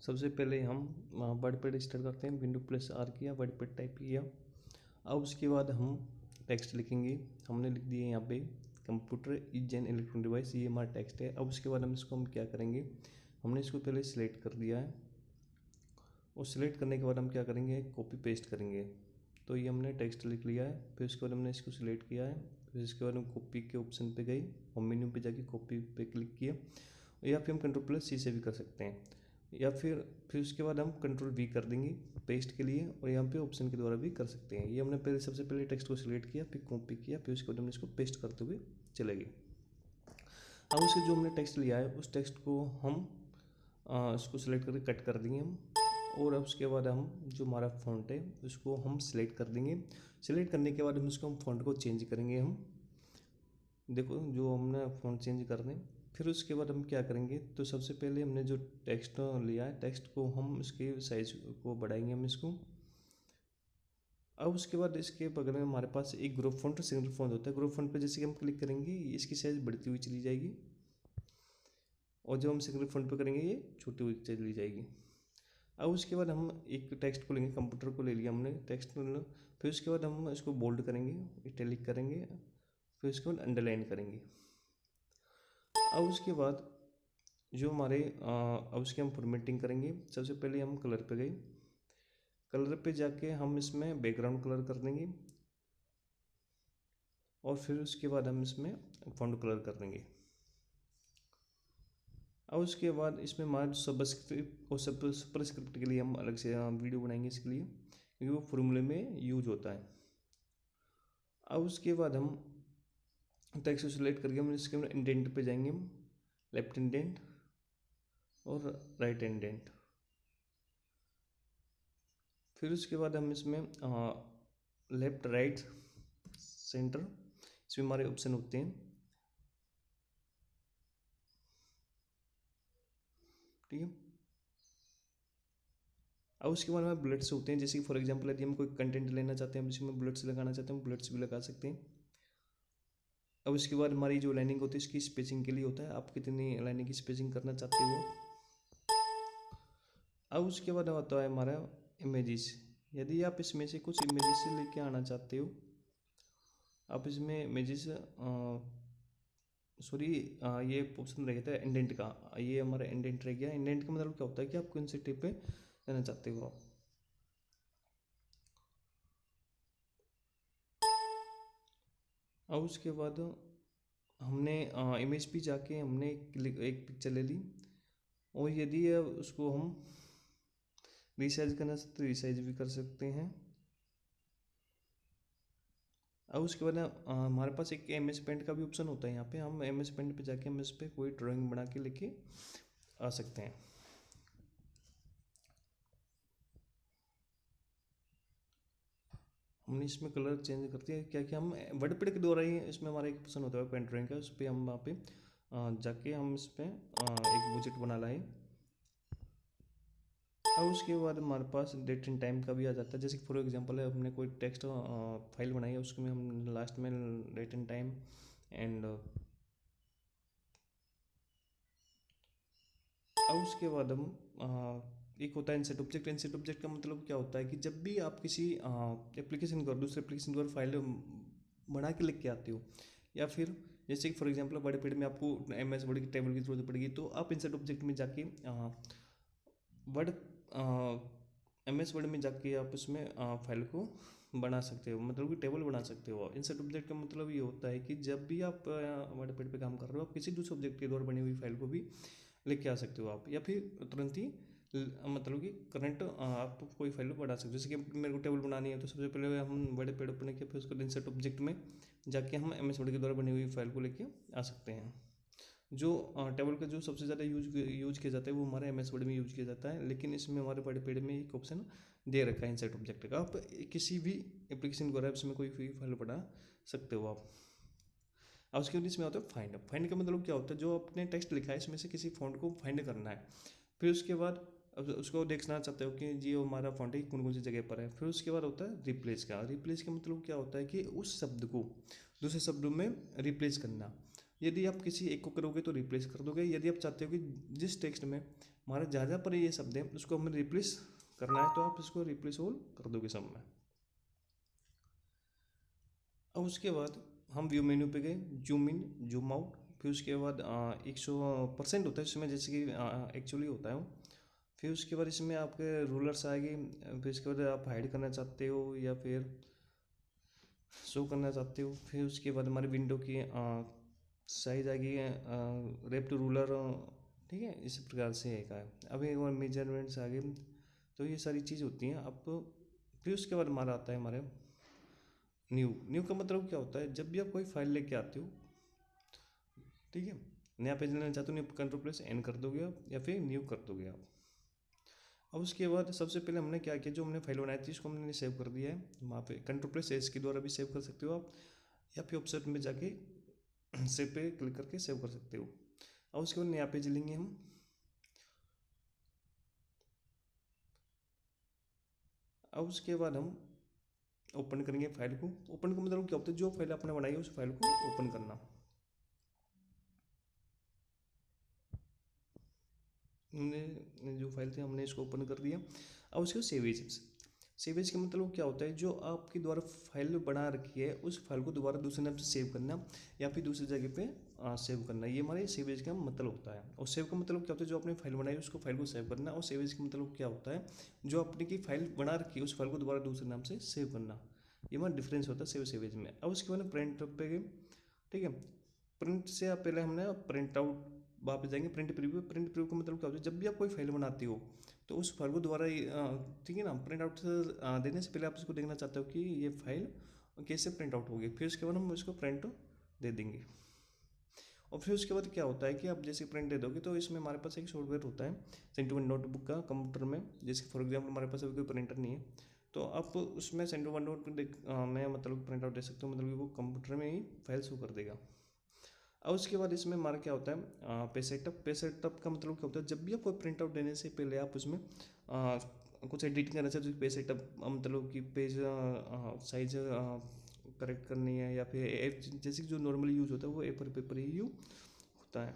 सबसे पहले हम वर्डपैड स्टार्ट करते हैं। विंडो प्लस आर किया, वर्डपैड टाइप किया। अब उसके बाद हम टेक्स्ट लिखेंगे। हमने लिख दिया यहाँ पे computer is an electronic device, ये हमारा टेक्स्ट है। अब उसके बाद हम क्या करेंगे, हमने इसको पहले सिलेक्ट कर दिया है और सिलेक्ट करने के बाद हम क्या करेंगे, कॉपी पेस्ट करेंगे। तो ये हमने टेक्स्ट लिख लिया है। फिर उसके बाद हमने इसको सिलेक्ट किया है। फिर इसके बाद हम कॉपी के ऑप्शन पे गए, होम मेन्यू पे जाके कॉपी पे क्लिक किया, या फिर हम कंट्रोल+C से भी कर सकते हैं, या फिर उसके बाद हम कंट्रोल+V कर देंगे पेस्ट के लिए, और यहाँ पे ऑप्शन के द्वारा भी कर सकते हैं। ये हमने सबसे पहले टेक्स्ट को सिलेक्ट किया, फिर कॉपी किया, फिर उसके बाद हमने इसको पेस्ट करते हुए चले गए। अब उसके जो हमने टेक्स्ट लिया है उस टेक्स्ट को हम इसको सिलेक्ट करके कट कर देंगे हम, और अब उसके बाद हम जो हमारा फ़ॉन्ट है उसको हम सिलेक्ट कर देंगे। सिलेक्ट करने के बाद हम फ़ॉन्ट को चेंज करेंगे। हम देखो जो हमने फ़ॉन्ट चेंज कर दें। फिर उसके बाद हम क्या करेंगे, तो सबसे पहले हमने जो टेक्स्ट लिया है, टेक्स्ट को हम इसके साइज को बढ़ाएंगे हम इसको। अब उसके बाद इसके बगल में हमारे पास एक ग्रुप फ़ॉन्ट और सिंगल फ़ॉन्ट होता है। ग्रुप फ़ॉन्ट पे जैसे कि हम क्लिक करेंगे इसकी साइज़ बढ़ती हुई चली जाएगी, और जब हम सिंगल फ़ॉन्ट पे करेंगे ये छोटी हुई चली जाएगी। अब उसके बाद हम एक टेक्स्ट को लेंगे, कंप्यूटर को ले लिया हमने टेक्स्ट को, फिर उसके बाद हम इसको बोल्ड करेंगे, इटैलिक करेंगे, फिर उसके बाद अंडरलाइन करेंगे। अब उसके बाद जो हमारे अब उसकी हम फॉर्मेटिंग करेंगे। सबसे पहले हम कलर पे गए, कलर पे जाके हम इसमें बैकग्राउंड कलर कर देंगे, और फिर उसके बाद हम इसमें फ़ॉन्ट कलर कर देंगे। अब उसके बाद इसमें हमारा सबस्क्रिप्ट और सुपरस्क्रिप्ट के लिए हम अलग से वीडियो बनाएंगे इसके लिए, क्योंकि वो फॉर्मूले में यूज होता है। अब उसके बाद हम टेक्स्ट को सिलेक्ट करके हम इसके इंडेंट पे जाएंगे, हम लेफ्ट इंडेंट और राइट इंडेंट। फिर उसके बाद हम इसमें लेफ्ट राइट सेंटर, इसमें हमारे ऑप्शन होते हैं, ठीक है। अब उसके बाद हमारे बुलेट्स होते हैं, जैसे कि फॉर एग्जांपल यदि हम कोई कंटेंट लेना चाहते हैं, हम इसमें बुलेट्स लगाना चाहते हैं, बुलेट्स भी लगा सकते हैं। अब उसके बाद हमारी जो लाइनिंग होती है इसकी स्पेसिंग के लिए होता है, आप कितनी लाइनिंग की स्पेसिंग करना चाहते हो। अब उसके बाद होता है हमारा इमेजेस। यदि आप इसमें से कुछ इमेजेस लेके आना चाहते हो, आप इसमें इमेजेस सॉरी ये ऑप्शन रह गया था इंडेंट का, ये हमारा इंडेंट रह गया। इंडेंट का मतलब क्या होता है कि आप कौन से टिप पे जाना चाहते हो आप। अब उसके बाद हमने इमेज पे जाके हमने एक पिक्चर ले ली, और यदि उसको हम रिसाइज करना चाहते तो रिसाइज भी कर सकते हैं। अब उसके बाद हमारे पास एक MS पेंट का भी ऑप्शन होता है। यहाँ पे हम MS पेंट पे जाके हम इस पर कोई ड्राइंग बना के लेके आ सकते हैं। हमने इसमें कलर चेंज करते हैं क्या क्या, हम वर्डपैड के द्वारा ही इसमें हमारा एक ऑप्शन होता है पेंट ड्राइंग का, उस पर हम वहाँ पे जाके हम इस पर एक विजेट बना लाएँ। अब उसके बाद हमारे पास डेट एंड टाइम का भी आ जाता है। जैसे फॉर एग्जांपल है, हमने कोई टेक्स्ट फाइल बनाई है, उसमें हम लास्ट में डेट एंड टाइम एंड अब उसके बाद हम एक होता है इंसर्ट ऑब्जेक्ट। इंसर्ट ऑब्जेक्ट का मतलब क्या होता है कि जब भी आप किसी एप्लीकेशन को दूसरे एप्लीकेशन को फाइल बना के लिख के आते हो, या फिर जैसे कि फॉर एग्जांपल वर्डपैड में आपको MS वर्ड की टेबल की जरूरत पड़ेगी, तो आप इंसर्ट ऑब्जेक्ट में जाके वर्ड MS वर्ड में जाके आप उसमें फाइल को बना सकते हो, मतलब कि टेबल बना सकते हो। इंसर्ट ऑब्जेक्ट का मतलब ये होता है कि जब भी आप वर्डपैड पे काम कर रहे हो, आप किसी दूसरे ऑब्जेक्ट के द्वारा बनी हुई फाइल को भी लेके आ सकते हो आप, या फिर तुरंत ही मतलब कि करंट आप कोई फाइल बढ़ा सकते हो। जैसे कि मेरे को टेबल बनानी है, तो सबसे पहले हम वर्डपैड ओपन किया, फिर उसको इंसर्ट ऑब्जेक्ट में जाके हम MS वर्ड के द्वारा बनी हुई फाइल को लेके आ सकते हैं। जो टेबल का जो सबसे ज़्यादा यूज किया जाता है वो हमारे MS वर्ड में यूज किया जाता है, लेकिन इसमें हमारे वर्डपैड में एक ऑप्शन दे रखा है इंसर्ट ऑब्जेक्ट का। आप किसी भी एप्लीकेशन द्वारा इसमें कोई भी फाइल बढ़ा सकते हो आप। अब उसके बाद इसमें होता है फाइंड। फाइंड का मतलब क्या होता है, जो आपने टेक्स्ट लिखा है इसमें से किसी फॉन्ट को फाइंड करना है। फिर उसके बाद अब उसको देखना चाहते हो कि जी हमारा फॉन्ट है कौन कौन सी जगह पर है। फिर उसके बाद होता है रिप्लेस का। रिप्लेस का मतलब क्या होता है कि उस शब्द को दूसरे शब्दों में रिप्लेस करना। यदि आप किसी एक को करोगे तो रिप्लेस कर दोगे, यदि आप चाहते हो कि जिस टेक्स्ट में हमारे जहाँ जहाँ पर ये शब्द है उसको हमें रिप्लेस करना है, तो आप इसको रिप्लेस ऑल कर दोगे सब में। अब उसके बाद हम व्यू मेन्यू पे गए, जूम इन जूम आउट, फिर उसके बाद 100% होता है इसमें, जैसे कि एक्चुअली होता है वो। फिर उसके बाद इसमें आपके रूलर्स आएंगे, फिर उसके बाद आप हाइड करना चाहते हो या फिर शो करना चाहते हो। फिर उसके बाद हमारी विंडो की साइज आएगी, रेप टू रूलर, ठीक है, इस प्रकार से है। अब एक और मेजरमेंट्स आ गए, तो ये सारी चीज़ होती हैं। अब फिर उसके बाद हमारा आता है हमारे न्यू। न्यू का मतलब क्या होता है, जब भी आप कोई फाइल लेके आते हो, ठीक है, नया पेज लेना चाहते हो, कंट्रोल+N कर दोगे आप, या फिर न्यू कर दोगे आप। अब उसके बाद सबसे पहले हमने क्या किया, जो हमने फाइल बनाई थी उसको हमने सेव कर दिया है वहाँ पे। कंट्रोल+S के द्वारा भी सेव कर सकते हो आप, या फिर ऑप्शन में जाके सेव पे क्लिक करके सेव कर सकते हो। अब उसके बाद नया पेज लेंगे हम। अब उसके बाद हम ओपन करेंगे फाइल को। ओपन का मतलब क्या होता है, जो फाइल आपने बनाई है उस फाइल को ओपन करना। हमने जो फाइल थी हमने इसको ओपन कर दिया। अब उसके सेवेज। सेवेज का मतलब क्या होता है, जो आपके द्वारा फाइल बना रखी है उस फाइल को दोबारा दूसरे नाम से सेव करना, या फिर दूसरी जगह पे सेव करना, ये हमारे सेवेज का मतलब होता है। और सेव का मतलब क्या होता है, जो आपने फाइल बनाई उसको फाइल को सेव करना। और सेवेज का मतलब क्या होता है, जो आपने की फाइल बना रखी है उस फाइल को दोबारा दूसरे नाम से सेव करना। ये हमारा डिफरेंस होता है सेव सेवेज में। अब उसके बाद प्रिंट पे गए, ठीक है। प्रिंट से पहले हमने प्रिंट आउट वापस जाएंगे, प्रिंट प्रीव्यू। प्रिंट प्रीव्यू का मतलब क्या होता है, जब भी आप कोई फाइल बनाते हो तो उस फाइल को दोबारा, ठीक है ना, प्रिंट आउट देने से पहले आप इसको देखना चाहते हो कि ये फाइल कैसे प्रिंट आउट होगी। फिर उसके बाद हम इसको प्रिंट दे देंगे। और फिर उसके बाद क्या होता है कि आप जैसे प्रिंट दे दोगे तो इसमें हमारे पास एक सॉफ्टवेयर होता है सेंटू नोटबुक का कंप्यूटर में। जैसे फॉर एग्जाम्पल हमारे पास अभी कोई प्रिंटर नहीं है, तो आप उसमें सेंटू नोट में मतलब प्रिंट आउट दे सकते हो, मतलब कि वो कंप्यूटर में ही फाइल शो कर देगा। और उसके बाद इसमें हमारा क्या होता है, पेज सेटअप। पेज सेटअप का मतलब क्या होता है, जब भी आपको प्रिंट आउट देने से पहले आप उसमें कुछ एडिटिंग करना चाहते हो, पेज सेटअप मतलब कि पेज साइज करेक्ट करनी है, या फिर जैसे कि जो नॉर्मली यूज़ होता है वो ए पर पेपर ही यूज होता है।